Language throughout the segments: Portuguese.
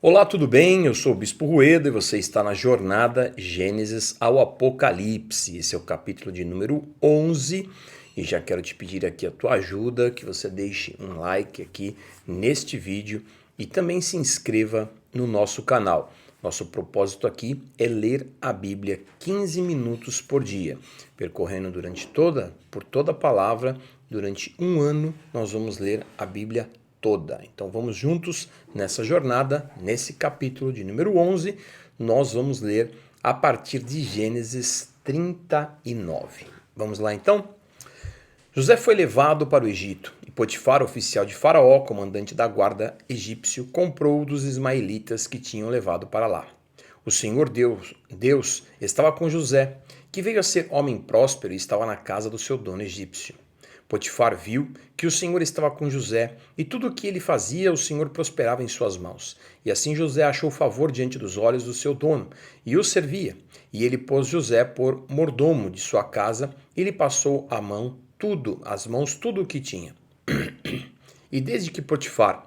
Olá, tudo bem? Eu sou o Bispo Ruedo e você está na jornada Gênesis ao Apocalipse. Esse é o capítulo de número 11 e já quero te pedir aqui a tua ajuda, que você deixe um like aqui neste vídeo e também se inscreva no nosso canal. Nosso propósito aqui é ler a Bíblia 15 minutos por dia, percorrendo por toda a palavra, durante um ano nós vamos ler a Bíblia toda. Então vamos juntos nessa jornada, nesse capítulo de número 11, nós vamos ler a partir de Gênesis 39. Vamos lá então? José foi levado para o Egito, e Potifar, oficial de Faraó, comandante da guarda egípcio, comprou dos ismaelitas que tinham levado para lá. O Senhor Deus estava com José, que veio a ser homem próspero e estava na casa do seu dono egípcio. Potifar viu que o Senhor estava com José, e tudo o que ele fazia, o Senhor prosperava em suas mãos. E assim José achou favor diante dos olhos do seu dono, e o servia. E ele pôs José por mordomo de sua casa, e lhe passou as mãos tudo o que tinha. E desde que Potifar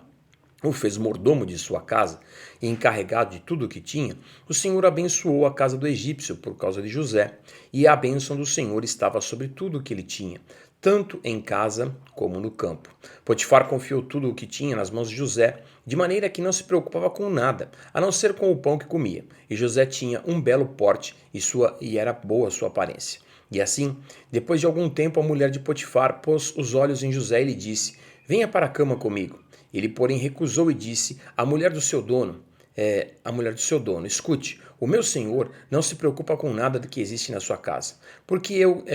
o fez mordomo de sua casa e encarregado de tudo o que tinha, o Senhor abençoou a casa do egípcio por causa de José, e a bênção do Senhor estava sobre tudo o que ele tinha, tanto em casa como no campo. Potifar confiou tudo o que tinha nas mãos de José, de maneira que não se preocupava com nada, a não ser com o pão que comia. E José tinha um belo porte e era boa sua aparência. E assim, depois de algum tempo, a mulher de Potifar pôs os olhos em José e lhe disse: Venha para a cama comigo. Ele, porém, recusou e disse: A mulher do seu dono, escute, o meu senhor não se preocupa com nada do que existe na sua casa, porque eu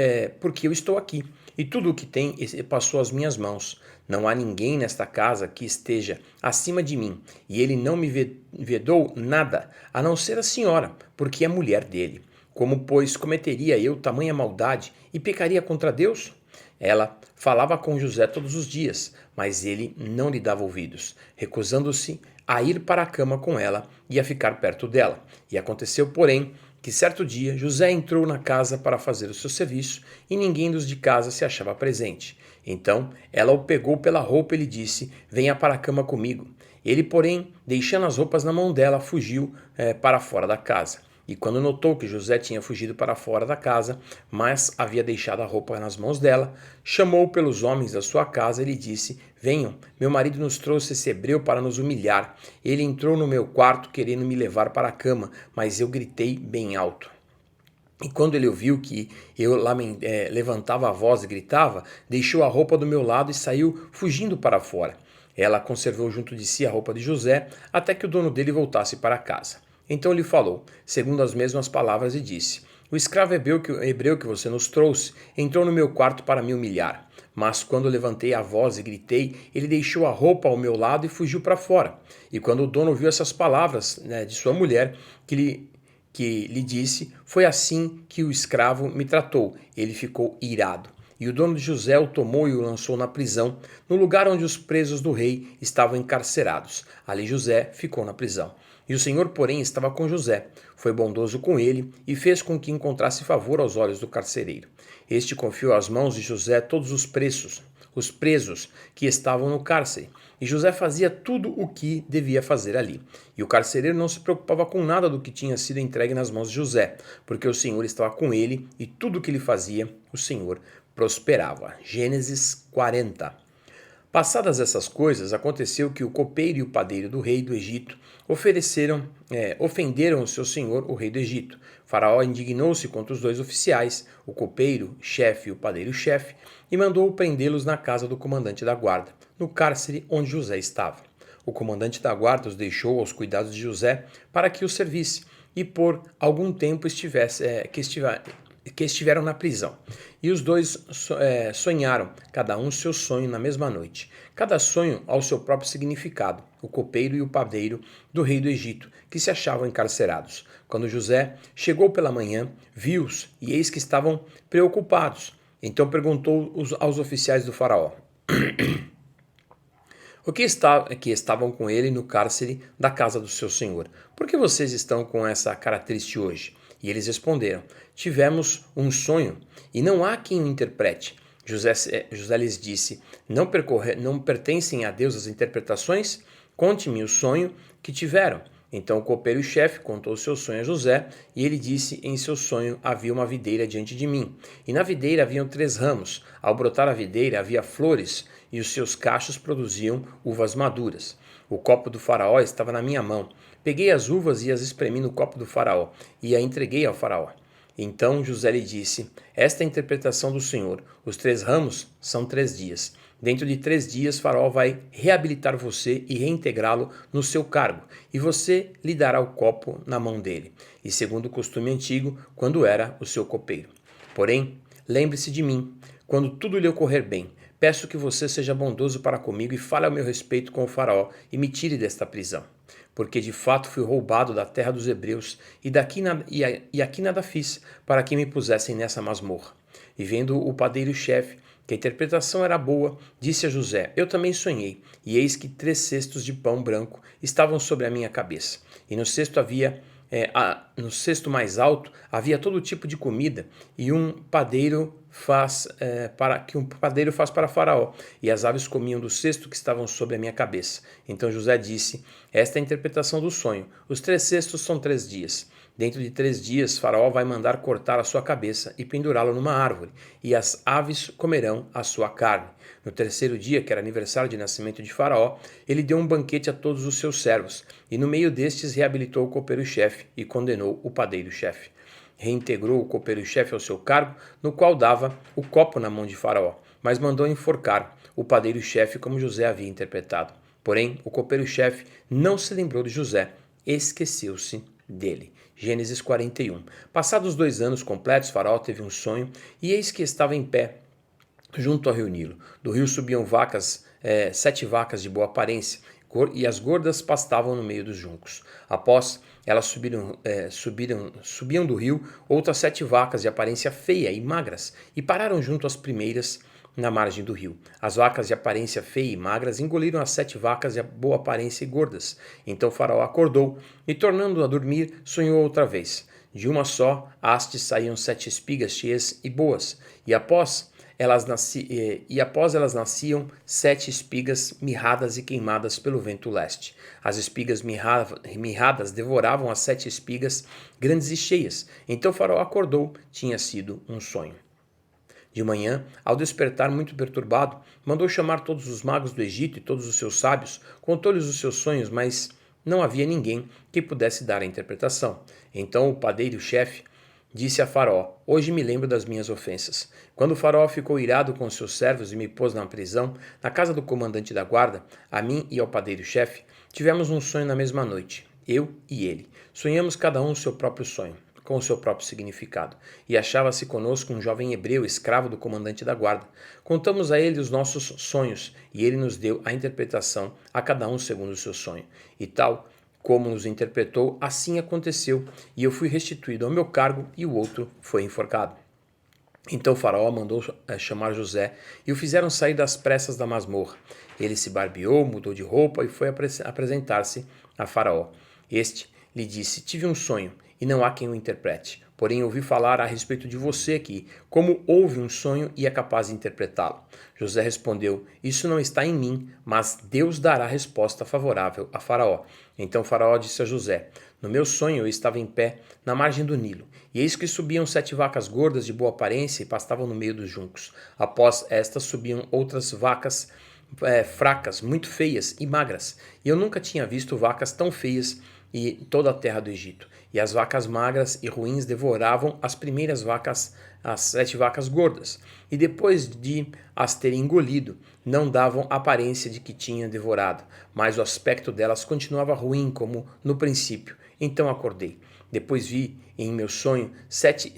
estou aqui, e tudo o que tem passou às minhas mãos. Não há ninguém nesta casa que esteja acima de mim, e ele não me vedou nada, a não ser a senhora, porque é mulher dele. Como, pois, cometeria eu tamanha maldade e pecaria contra Deus? Ela falava com José todos os dias, mas ele não lhe dava ouvidos, recusando-se a ir para a cama com ela e a ficar perto dela. E aconteceu, porém, que certo dia José entrou na casa para fazer o seu serviço e ninguém dos de casa se achava presente. Então ela o pegou pela roupa e lhe disse: Venha para a cama comigo. Ele, porém, deixando as roupas na mão dela, fugiu para fora da casa. E quando notou que José tinha fugido para fora da casa, mas havia deixado a roupa nas mãos dela, chamou pelos homens da sua casa e lhe disse: Venham, meu marido nos trouxe esse hebreu para nos humilhar. Ele entrou no meu quarto querendo me levar para a cama, mas eu gritei bem alto. E quando ele ouviu que eu levantava a voz e gritava, deixou a roupa do meu lado e saiu fugindo para fora. Ela conservou junto de si a roupa de José, até que o dono dele voltasse para casa. Então lhe falou, segundo as mesmas palavras, e disse: O escravo hebreu que você nos trouxe entrou no meu quarto para me humilhar. Mas quando levantei a voz e gritei, ele deixou a roupa ao meu lado e fugiu para fora. E quando o dono ouviu essas palavras de sua mulher, que lhe disse, foi assim que o escravo me tratou. Ele ficou irado. E o dono de José o tomou e o lançou na prisão, no lugar onde os presos do rei estavam encarcerados. Ali José ficou na prisão. E o Senhor, porém, estava com José, foi bondoso com ele e fez com que encontrasse favor aos olhos do carcereiro. Este confiou às mãos de José todos os presos que estavam no cárcere, e José fazia tudo o que devia fazer ali. E o carcereiro não se preocupava com nada do que tinha sido entregue nas mãos de José, porque o Senhor estava com ele e tudo o que ele fazia, o Senhor prosperava. Gênesis 40. Passadas essas coisas, aconteceu que o copeiro e o padeiro do rei do Egito ofenderam o seu senhor, o rei do Egito. Faraó indignou-se contra os dois oficiais, o copeiro-chefe e o padeiro-chefe, e mandou prendê-los na casa do comandante da guarda, no cárcere onde José estava. O comandante da guarda os deixou aos cuidados de José para que os servisse, e por algum tempo estiveram na prisão. E os dois sonharam, cada um seu sonho na mesma noite. Cada sonho ao seu próprio significado, o copeiro e o padeiro do rei do Egito, que se achavam encarcerados. Quando José chegou pela manhã, viu-os, e eis que estavam preocupados. Então perguntou aos oficiais do faraó: O que estavam com ele no cárcere da casa do seu senhor? Por que vocês estão com essa cara triste hoje? E eles responderam: Tivemos um sonho, e não há quem o interprete. José lhes disse: Não pertencem a Deus as interpretações? Conte-me o sonho que tiveram. Então o copeiro-chefe contou seu sonho a José, e ele disse: em seu sonho havia uma videira diante de mim, e na videira haviam 3 ramos. Ao brotar a videira havia flores, e os seus cachos produziam uvas maduras. O copo do faraó estava na minha mão. Peguei as uvas e as espremi no copo do faraó, e a entreguei ao faraó. Então José lhe disse: esta é a interpretação do Senhor. Os 3 ramos são 3 dias. Dentro de 3 dias, Faraó vai reabilitar você e reintegrá-lo no seu cargo, e você lhe dará o copo na mão dele, e segundo o costume antigo, quando era o seu copeiro. Porém, lembre-se de mim, quando tudo lhe ocorrer bem. Peço que você seja bondoso para comigo e fale ao meu respeito com o Faraó e me tire desta prisão. Porque de fato fui roubado da terra dos hebreus, e aqui nada fiz para que me pusessem nessa masmorra. E vendo o padeiro-chefe que a interpretação era boa, disse a José: eu também sonhei, e eis que 3 cestos de pão branco estavam sobre a minha cabeça. E no cesto no cesto mais alto havia todo tipo de comida, e um padeiro faz para Faraó, e as aves comiam do cesto que estavam sobre a minha cabeça. Então José disse: esta é a interpretação do sonho. Os 3 cestos são 3 dias. Dentro de 3 dias, Faraó vai mandar cortar a sua cabeça e pendurá-la numa árvore, e as aves comerão a sua carne. No 3º dia, que era aniversário de nascimento de Faraó, ele deu um banquete a todos os seus servos, e no meio destes reabilitou o copeiro-chefe e condenou o padeiro-chefe. Reintegrou o copeiro-chefe ao seu cargo, no qual dava o copo na mão de Faraó, mas mandou enforcar o padeiro-chefe como José havia interpretado. Porém, o copeiro-chefe não se lembrou de José, esqueceu-se dele. Gênesis 41. Passados 2 anos completos, Faraó teve um sonho, e eis que estava em pé junto ao rio Nilo. Do rio subiam 7 vacas de boa aparência, e as gordas pastavam no meio dos juncos. Após elas subiam do rio outras 7 vacas de aparência feia e magras, e pararam junto às primeiras na margem do rio. As vacas de aparência feia e magras engoliram as 7 vacas de boa aparência e gordas. Então Faraó acordou e, tornando a dormir, sonhou outra vez. De uma só haste saíam 7 espigas cheias e boas, e após elas nasciam 7 espigas mirradas e queimadas pelo vento leste. As espigas mirradas devoravam as 7 espigas grandes e cheias. Então Faraó acordou, tinha sido um sonho. De manhã, ao despertar muito perturbado, mandou chamar todos os magos do Egito e todos os seus sábios, contou-lhes os seus sonhos, mas não havia ninguém que pudesse dar a interpretação. Então o padeiro-chefe disse a Faraó: hoje me lembro das minhas ofensas. Quando o Faraó ficou irado com seus servos e me pôs na prisão, na casa do comandante da guarda, a mim e ao padeiro-chefe, tivemos um sonho na mesma noite, eu e ele. Sonhamos cada um o seu próprio sonho, com o seu próprio significado, e achava-se conosco um jovem hebreu, escravo do comandante da guarda. Contamos a ele os nossos sonhos, e ele nos deu a interpretação, a cada um segundo o seu sonho. E tal como nos interpretou, assim aconteceu, e eu fui restituído ao meu cargo, e o outro foi enforcado. Então Faraó mandou chamar José, e o fizeram sair das pressas da masmorra. Ele se barbeou, mudou de roupa e foi apresentar-se a Faraó. Este lhe disse: tive um sonho, e não há quem o interprete. Porém, ouvi falar a respeito de você aqui, como houve um sonho e é capaz de interpretá-lo. José respondeu: isso não está em mim, mas Deus dará resposta favorável a Faraó. Então Faraó disse a José: no meu sonho eu estava em pé na margem do Nilo, e eis que subiam 7 vacas gordas de boa aparência e pastavam no meio dos juncos. Após estas subiam outras vacas fracas, muito feias e magras, e eu nunca tinha visto vacas tão feias em toda a terra do Egito. E as vacas magras e ruins devoravam as primeiras vacas, as 7 vacas gordas, e depois de as terem engolido, não davam aparência de que tinham devorado, mas o aspecto delas continuava ruim como no princípio. Então acordei. Depois vi em meu sonho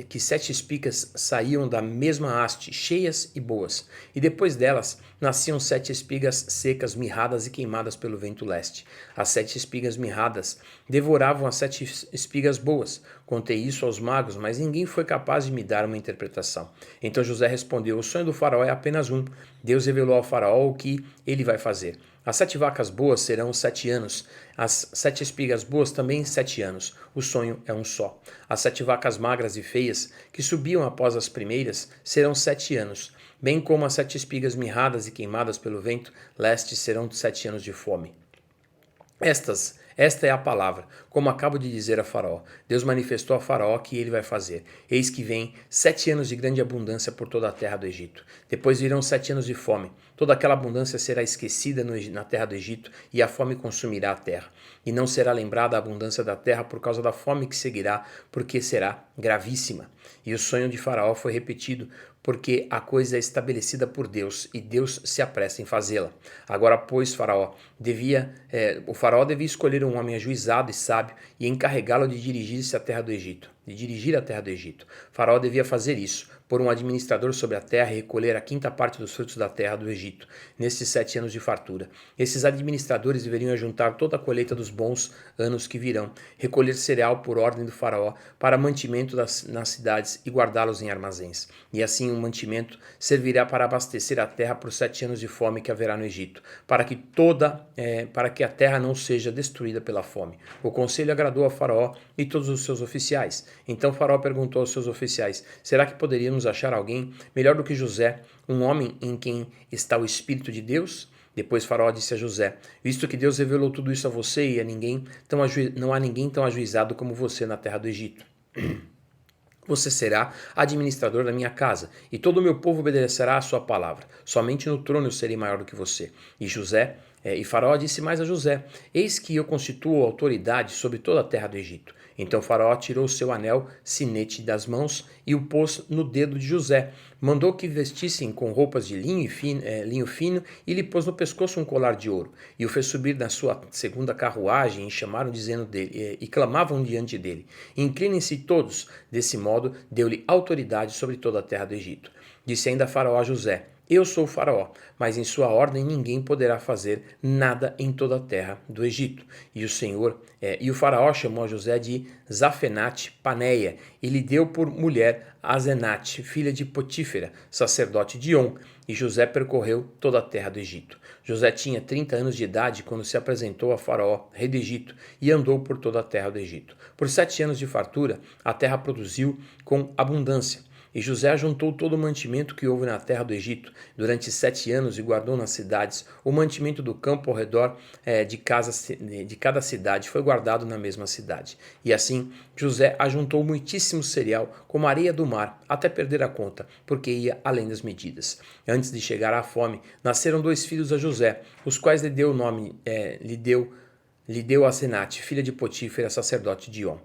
que 7 espigas saíam da mesma haste, cheias e boas, e depois delas nasciam 7 espigas secas, mirradas e queimadas pelo vento leste. As 7 espigas mirradas devoravam as 7 espigas boas. Contei isso aos magos, mas ninguém foi capaz de me dar uma interpretação. Então José respondeu: o sonho do faraó é apenas um. Deus revelou ao faraó o que ele vai fazer. As 7 vacas boas serão 7 anos, as 7 espigas boas também 7 anos. O sonho é um só. As 7 vacas magras e feias, que subiam após as primeiras, serão 7 anos, bem como as 7 espigas mirradas e queimadas pelo vento leste serão 7 anos de fome. Esta é a palavra, como acabo de dizer a Faraó. Deus manifestou a Faraó que ele vai fazer. Eis que vem 7 anos de grande abundância por toda a terra do Egito. Depois virão 7 anos de fome. Toda aquela abundância será esquecida na terra do Egito, e a fome consumirá a terra. E não será lembrada a abundância da terra por causa da fome que seguirá, porque será gravíssima. E o sonho de Faraó foi repetido, porque a coisa é estabelecida por Deus, e Deus se apressa em fazê-la. Agora, pois, o Faraó devia escolher um homem ajuizado e sábio e encarregá-lo de dirigir-se à terra do Egito. Faraó devia fazer isso, pôr um administrador sobre a terra e recolher a quinta parte dos frutos da terra do Egito, nestes 7 anos de fartura. Esses administradores deveriam ajuntar toda a colheita dos bons anos que virão, recolher cereal por ordem do Faraó para mantimento nas cidades e guardá-los em armazéns. E assim o mantimento servirá para abastecer a terra por 7 anos de fome que haverá no Egito, para que a terra não seja destruída pela fome. O conselho agradou a Faraó e todos os seus oficiais. Então Faraó perguntou aos seus oficiais: será que poderíamos achar alguém melhor do que José, um homem em quem está o Espírito de Deus? Depois Faraó disse a José: visto que Deus revelou tudo isso a você e não há ninguém tão ajuizado como você na terra do Egito. Você será administrador da minha casa, e todo o meu povo obedecerá à sua palavra. Somente no trono eu serei maior do que você. E Faraó disse mais a José: eis que eu constituo autoridade sobre toda a terra do Egito. Então Faraó tirou seu anel sinete das mãos e o pôs no dedo de José. Mandou que vestissem com roupas de linho fino e lhe pôs no pescoço um colar de ouro. E o fez subir na sua segunda carruagem e chamaram e clamavam diante dele: inclinem-se todos. Desse modo deu-lhe autoridade sobre toda a terra do Egito. Disse ainda Faraó a José: eu sou o Faraó, mas em sua ordem ninguém poderá fazer nada em toda a terra do Egito. E o Faraó chamou a José de Zafenate Paneia e lhe deu por mulher Azenate, filha de Potífera, sacerdote de On. E José percorreu toda a terra do Egito. José tinha 30 anos de idade quando se apresentou a Faraó, rei do Egito, e andou por toda a terra do Egito. Por 7 anos de fartura, a terra produziu com abundância. E José ajuntou todo o mantimento que houve na terra do Egito durante 7 anos e guardou nas cidades. O mantimento do campo ao redor de cada cidade foi guardado na mesma cidade. E assim José ajuntou muitíssimo cereal, como a areia do mar, até perder a conta, porque ia além das medidas. Antes de chegar à fome, nasceram 2 filhos a José, os quais lhe deu a Asenate, filha de Potífera, sacerdote de On.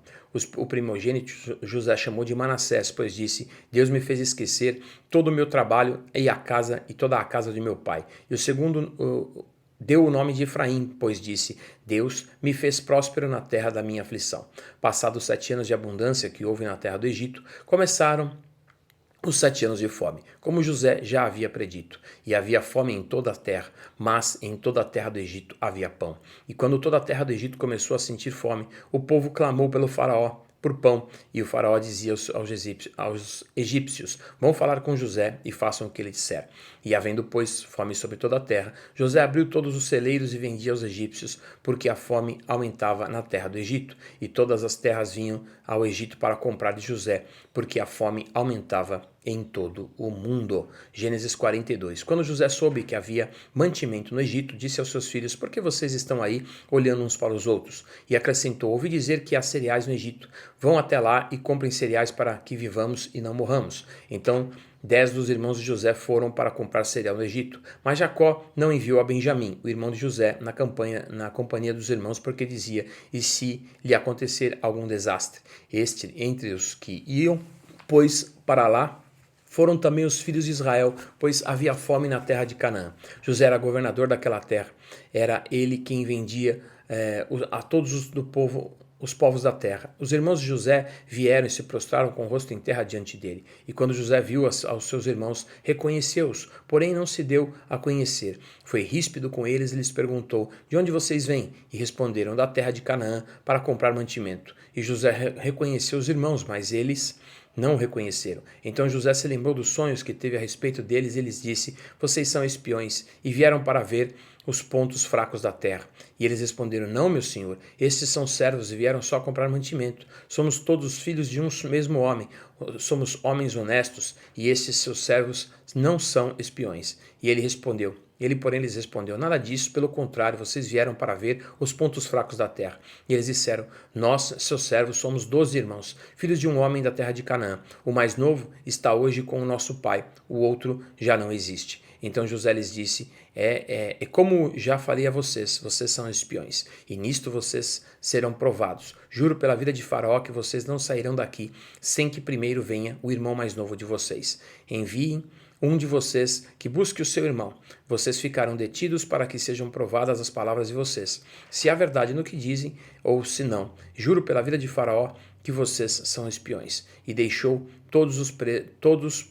O primogênito José chamou de Manassés, pois disse: Deus me fez esquecer todo o meu trabalho e toda a casa de meu pai. E o segundo deu o nome de Efraim, pois disse: Deus me fez próspero na terra da minha aflição. Passados 7 anos de abundância que houve na terra do Egito, começaram os 7 anos de fome, como José já havia predito. E havia fome em toda a terra, mas em toda a terra do Egito havia pão. E quando toda a terra do Egito começou a sentir fome, o povo clamou pelo Faraó por pão. E o Faraó dizia aos egípcios: vão falar com José e façam o que ele disser. E havendo, pois, fome sobre toda a terra, José abriu todos os celeiros e vendia aos egípcios, porque a fome aumentava na terra do Egito. E todas as terras vinham ao Egito para comprar de José, porque a fome aumentava em todo o mundo. Gênesis 42. Quando José soube que havia mantimento no Egito, disse aos seus filhos: por que vocês estão aí olhando uns para os outros? E acrescentou: ouvi dizer que há cereais no Egito. Vão até lá e comprem cereais para que vivamos e não morramos. Então 10 dos irmãos de José foram para comprar cereal no Egito, mas Jacó não enviou a Benjamim, o irmão de José, na companhia dos irmãos, porque dizia: e se lhe acontecer algum desastre? Entre os que iam, pois para lá, foram também os filhos de Israel, pois havia fome na terra de Canaã. José era governador daquela terra. Era ele quem vendia a todos os povos da terra. Os irmãos de José vieram e se prostraram com o rosto em terra diante dele. E quando José viu aos seus irmãos, reconheceu-os, porém não se deu a conhecer. Foi ríspido com eles e lhes perguntou: de onde vocês vêm? E responderam: da terra de Canaã, para comprar mantimento. E José reconheceu os irmãos, mas eles não o reconheceram. Então José se lembrou dos sonhos que teve a respeito deles e lhes disse: vocês são espiões e vieram para ver os pontos fracos da terra. E eles responderam: não, meu senhor, estes são servos e vieram só comprar mantimento. Somos todos filhos de um mesmo homem, somos homens honestos, e estes seus servos não são espiões. E ele respondeu: Ele, porém, lhes respondeu: nada disso, pelo contrário, vocês vieram para ver os pontos fracos da terra. E eles disseram: nós, seus servos, somos 12 irmãos, filhos de um homem da terra de Canaã. O mais novo está hoje com o nosso pai, o outro já não existe. Então José lhes disse: como já falei a vocês, vocês são espiões, e nisto vocês serão provados. Juro pela vida de Faraó que vocês não sairão daqui sem que primeiro venha o irmão mais novo de vocês. Enviem um de vocês que busque o seu irmão. Vocês ficarão detidos para que sejam provadas as palavras de vocês, se há verdade no que dizem ou se não. Juro pela vida de Faraó que vocês são espiões. E deixou todos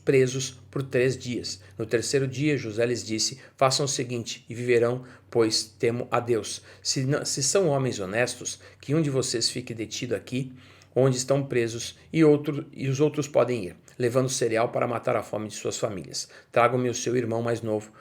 presos por 3 dias. No terceiro dia, José lhes disse: façam o seguinte e viverão, pois temo a Deus. Se são homens honestos, que um de vocês fique detido aqui, onde estão presos, e os outros podem ir, levando cereal para matar a fome de suas famílias. Tragam-me o seu irmão mais novo,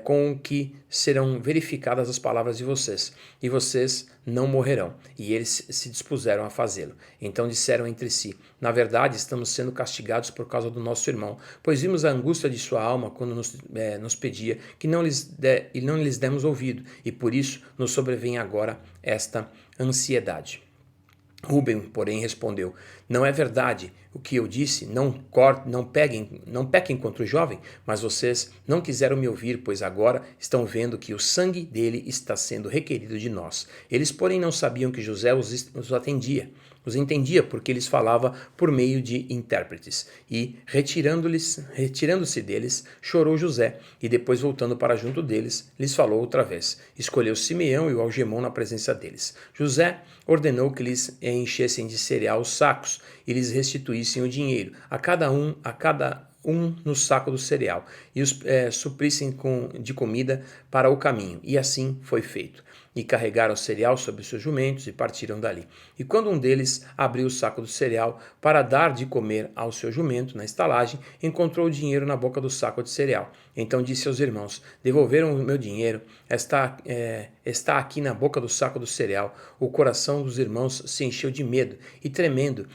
com o que serão verificadas as palavras de vocês, e vocês não morrerão. E eles se dispuseram a fazê-lo. Então disseram entre si: na verdade, estamos sendo castigados por causa do nosso irmão, pois vimos a angústia de sua alma quando nos pedia que não lhes demos ouvido, e por isso nos sobrevém agora esta ansiedade. Rúben, porém, respondeu: não é verdade o que eu disse, não pequem contra o jovem, mas vocês não quiseram me ouvir, pois agora estão vendo que o sangue dele está sendo requerido de nós. Eles, porém, não sabiam que José os entendia, porque eles falava por meio de intérpretes. E, retirando-se deles, chorou José, e depois voltando para junto deles, lhes falou outra vez. Escolheu Simeão e o algemou na presença deles. José ordenou que lhes enchessem de cereal os sacos e lhes restituíssem o dinheiro, a cada um no saco do cereal, e os suprissem de comida para o caminho. E assim foi feito. E carregaram o cereal sobre seus jumentos e partiram dali. E quando um deles abriu o saco do cereal para dar de comer ao seu jumento na estalagem, encontrou o dinheiro na boca do saco de cereal. Então disse aos irmãos: devolveram o meu dinheiro, está aqui na boca do saco do cereal. O coração dos irmãos se encheu de medo e, tremendo,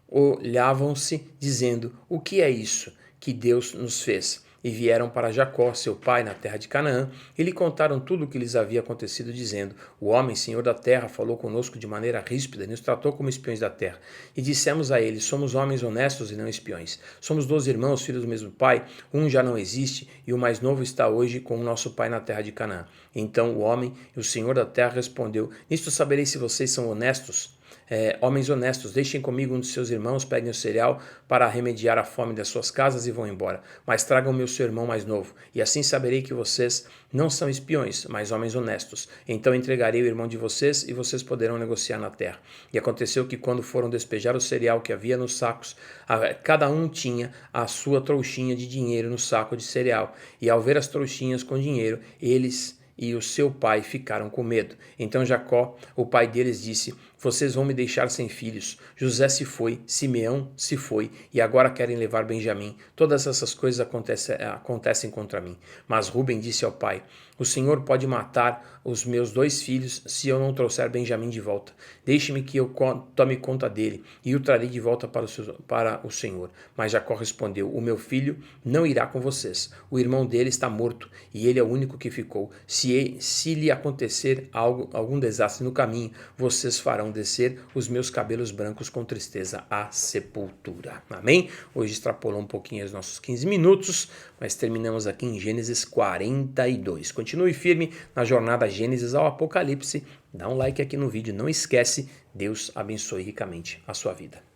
olhavam-se, dizendo: o que é isso que Deus nos fez? E vieram para Jacó, seu pai, na terra de Canaã, e lhe contaram tudo o que lhes havia acontecido, dizendo: o homem, senhor da terra, falou conosco de maneira ríspida e nos tratou como espiões da terra. E dissemos a ele: somos homens honestos e não espiões. Somos 12 irmãos, filhos do mesmo pai, um já não existe, e o mais novo está hoje com o nosso pai na terra de Canaã. Então o homem, o senhor da terra, respondeu: nisto saberei se vocês são honestos. Homens honestos, deixem comigo um de seus irmãos, peguem o cereal para remediar a fome das suas casas e vão embora. Mas tragam-me o seu irmão mais novo, e assim saberei que vocês não são espiões, mas homens honestos. Então entregarei o irmão de vocês e vocês poderão negociar na terra. E aconteceu que quando foram despejar o cereal que havia nos sacos, cada um tinha a sua trouxinha de dinheiro no saco de cereal. E ao ver as trouxinhas com dinheiro, eles e o seu pai ficaram com medo. Então Jacó, o pai deles, disse: vocês vão me deixar sem filhos. José se foi, Simeão se foi, e agora querem levar Benjamim. Todas essas coisas acontecem contra mim. Mas Rúben disse ao pai: o Senhor pode matar os meus 2 filhos se eu não trouxer Benjamim de volta. Deixe-me que eu tome conta dele, e o trarei de volta para o Senhor. Mas Jacó respondeu: o meu filho não irá com vocês. O irmão dele está morto, e ele é o único que ficou. Se lhe acontecer algum desastre no caminho, vocês farão descer os meus cabelos brancos com tristeza à sepultura. Amém? Hoje extrapolou um pouquinho os nossos 15 minutos, mas terminamos aqui em Gênesis 42. Continue firme na jornada Gênesis ao Apocalipse. Dá um like aqui no vídeo. Não esquece, Deus abençoe ricamente a sua vida.